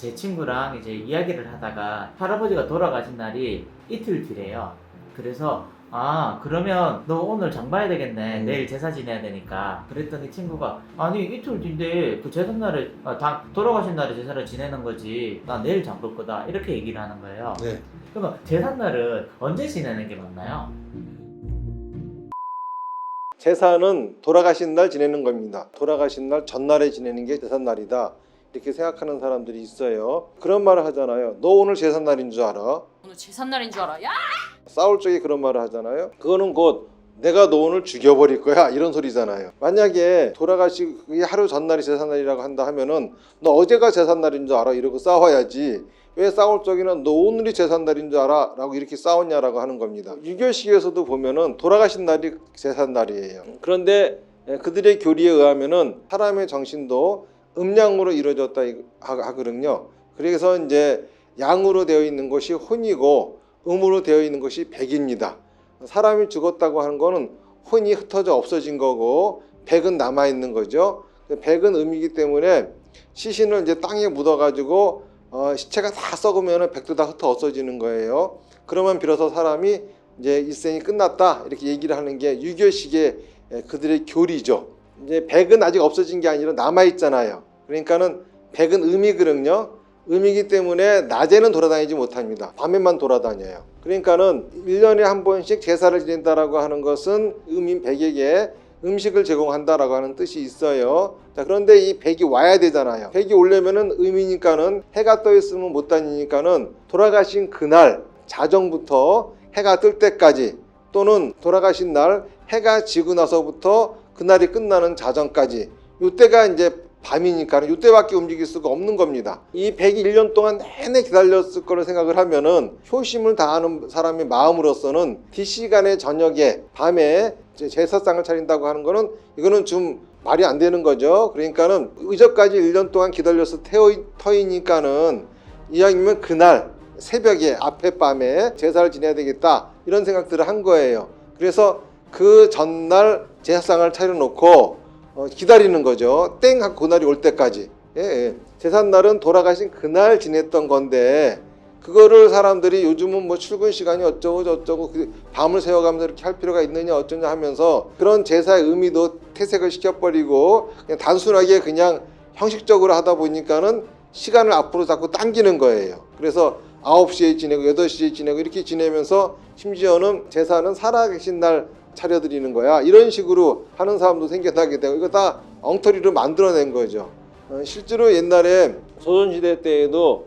제 친구랑 이제 이야기를 하다가 할아버지가 돌아가신 날이 이틀 뒤래요. 그래서 그러면 너 오늘 장 봐야 되겠네. 내일 제사 지내야 되니까. 그랬더니 친구가 아니 이틀 뒤인데 그 제삿날에 돌아가신 날에 제사를 지내는 거지. 나 내일 장 볼 거다. 이렇게 얘기를 하는 거예요. 네. 그러면 제삿날은 언제 지내는 게 맞나요? 제사는 돌아가신 날 지내는 겁니다. 돌아가신 날 전날에 지내는 게 제삿날이다. 이렇게 생각하는 사람들이 있어요. 그런 말을 하잖아요. 너 오늘 제삿날인 줄 알아? 오늘 제삿날인 줄 알아? 야! 싸울 적에 그런 말을 하잖아요. 그거는 곧 내가 너 오늘 죽여버릴 거야 이런 소리잖아요. 만약에 돌아가시기 하루 전날이 제삿날이라고 한다 하면은 너 어제가 제삿날인 줄 알아? 이러고 싸워야지. 왜 싸울 적에는 너 오늘이 제삿날인 줄 알아? 라고 이렇게 싸웠냐라고 하는 겁니다. 유교식에서도 보면은 돌아가신 날이 제삿날이에요. 그런데 그들의 교리에 의하면은 사람의 정신도 음양으로 이루어졌다 하거든요. 그래서 이제 양으로 되어 있는 것이 혼이고 음으로 되어 있는 것이 백입니다. 사람이 죽었다고 하는 거는 혼이 흩어져 없어진 거고 백은 남아 있는 거죠. 백은 음이기 때문에 시신을 이제 땅에 묻어가지고 시체가 다 썩으면 백도 다 흩어 없어지는 거예요. 그러면 비로소 사람이 이제 일생이 끝났다 이렇게 얘기를 하는 게 유교식의 그들의 교리죠. 이제 백은 아직 없어진 게 아니라 남아 있잖아요. 그러니까는 백은 음이거든요. 음이기 때문에 낮에는 돌아다니지 못합니다. 밤에만 돌아다녀요. 그러니까는 1년에 한 번씩 제사를 지낸다라고 하는 것은 음인 백에게 음식을 제공한다라고 하는 뜻이 있어요. 자, 그런데 이 백이 와야 되잖아요. 백이 오려면은 음이니까는 해가 떠 있으면 못 다니니까는 돌아가신 그날 자정부터 해가 뜰 때까지 또는 돌아가신 날 해가 지고 나서부터 그날이 끝나는 자정까지 이때가 이제 밤이니까 이때밖에 움직일 수가 없는 겁니다. 이 101년 동안 내내 기다렸을 거를 생각을 하면은 효심을 다하는 사람의 마음으로서는 뒷시간에 저녁에 밤에 제사상을 차린다고 하는 거는 이거는 좀 말이 안 되는 거죠. 그러니까는 의적까지 1년 동안 기다려서 터이니까는 이왕이면 그날 새벽에 앞에 밤에 제사를 지내야 되겠다 이런 생각들을 한 거예요. 그래서 그 전날 제사상을 차려놓고 기다리는 거죠. 땡 하고 그날이 올 때까지. 제삿날은 돌아가신 그날 지냈던 건데 그거를 사람들이 요즘은 뭐 출근 시간이 어쩌고 저쩌고 밤을 새워가면서 이렇게 할 필요가 있느냐 어쩌냐 하면서 그런 제사의 의미도 퇴색을 시켜버리고 그냥 단순하게 그냥 형식적으로 하다 보니까는 시간을 앞으로 자꾸 당기는 거예요. 그래서 9시에 지내고 8시에 지내고 이렇게 지내면서 심지어는 제사는 살아계신 날 차려드리는 거야 이런 식으로 하는 사람도 생겨나게 되고 이거 다 엉터리로 만들어낸 거죠. 실제로 옛날에 조선시대 때에도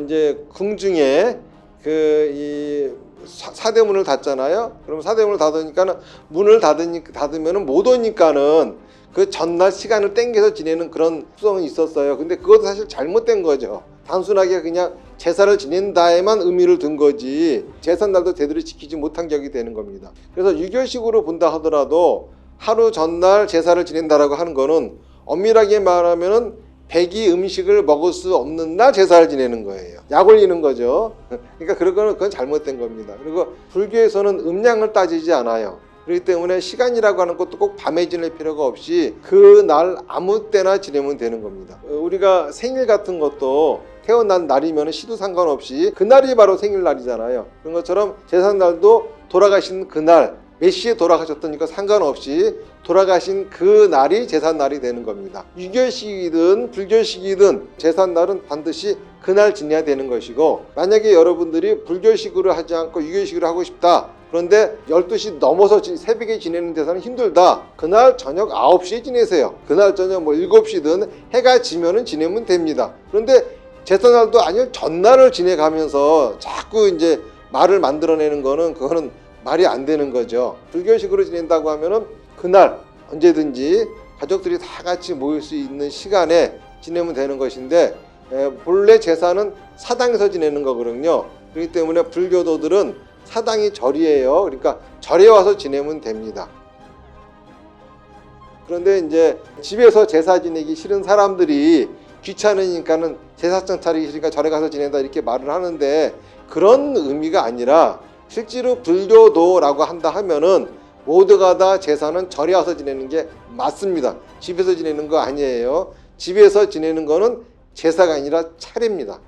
이제 궁중에 이 사대문을 닫잖아요. 그럼 사대문을 닫으니까는 문을 닫으면은 못 오니까는 그 전날 시간을 땡겨서 지내는 그런 수성이 있었어요. 근데 그것도 사실 잘못된 거죠. 단순하게 그냥 제사를 지낸다에만 의미를 둔 거지 제삿날도 제대로 지키지 못한 격이 되는 겁니다. 그래서 유교식으로 본다 하더라도 하루 전날 제사를 지낸다라고 하는 거는 엄밀하게 말하면은 백이 음식을 먹을 수 없는 날 제사를 지내는 거예요. 약 올리는 거죠. 그러니까 그건 잘못된 겁니다. 그리고 불교에서는 음양을 따지지 않아요. 그렇기 때문에 시간이라고 하는 것도 꼭 밤에 지낼 필요가 없이 그날 아무 때나 지내면 되는 겁니다. 우리가 생일 같은 것도 태어난 날이면 시도 상관없이 그날이 바로 생일날이잖아요. 그런 것처럼 제삿날도 돌아가신 그날 몇 시에 돌아가셨다니까 상관없이 돌아가신 그 날이 제삿날이 되는 겁니다. 유교식이든 불교식이든 제삿날은 반드시 그날 지내야 되는 것이고 만약에 여러분들이 불교식으로 하지 않고 유교식으로 하고 싶다. 그런데 12시 넘어서 새벽에 지내는 데서는 힘들다. 그날 저녁 9시에 지내세요. 그날 저녁 7시든 해가 지면은 지내면 됩니다. 그런데 제삿날도 아니고 전날을 지내가면서 자꾸 이제 말을 만들어내는 그거는 말이 안 되는 거죠. 불교식으로 지낸다고 하면은 그날 언제든지 가족들이 다 같이 모일 수 있는 시간에 지내면 되는 것인데 본래 제사는 사당에서 지내는 거거든요. 그렇기 때문에 불교도들은 사당이 절이에요. 그러니까 절에 와서 지내면 됩니다. 그런데 이제 집에서 제사 지내기 싫은 사람들이 귀찮으니까는 제사상 차리기 싫으니까 절에 가서 지낸다 이렇게 말을 하는데 그런 의미가 아니라 실제로 불교도라고 한다 하면은 모두가 다 제사는 절에 와서 지내는 게 맞습니다. 집에서 지내는 거 아니에요. 집에서 지내는 거는 제사가 아니라 차례입니다.